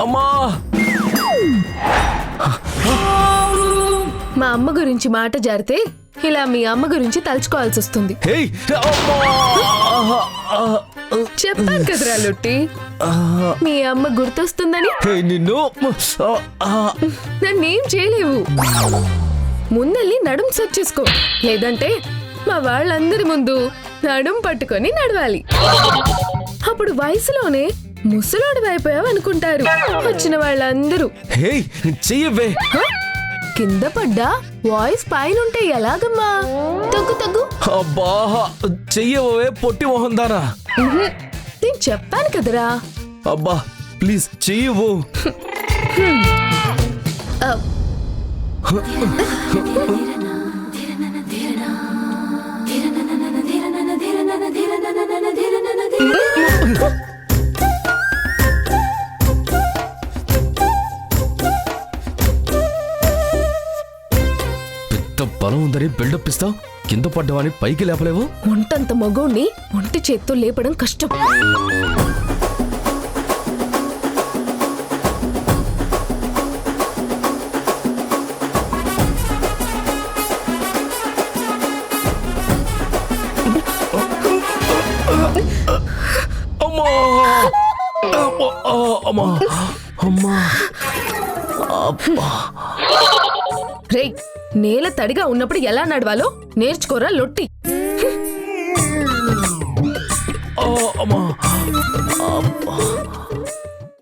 అమ్మా. మా అమ్మ గురించి మాట జారితే ఇలా మీ అమ్మ గురించి తలుచుకోవాల్సి వస్తుంది. హేయ్, అమ్మా. చెప్పాను కదరా లొట్టి, మీ అమ్మ గుర్తొస్తుందని. హే, నిన్ను నన్నేం చేయలేవు. ముందెళ్ళి నడుం సెట్ చేసుకో, లేదంటే మా వాళ్ళందరి ముందు నడుం పట్టుకొని నడవాలి. అప్పుడు వయసులోనే ముసలోడు అయిపోయావు అనుకుంటారు వచ్చిన వాళ్ళందరూ. హే, చెయ్యవే. కింద పడ్డా వాయిస్ పైనుంటే ఎలాగమ్మా? తగ్గు తగ్గు. అబ్బా, చెయ్యవే పొట్టి మొహం దానా. నేను చెప్పాను కదరా. అబ్బా ప్లీజ్ చెయ్యవు. పెద్ద బలం ఉందని బిల్డప్ ఇస్తావు, కింద పడ్డవాని పైకి లేపలేవు. ఒంటంత మగోణ్ణి ఒంటి చేత్తో లేపడం కష్టం. అమ్మా అమ్మా అమ్మా అబ్బా. రేయ్, నేల తడిగా ఉన్నప్పుడు ఎలా నడవాలో నేర్చుకోరా లొట్టి. అమ్మా.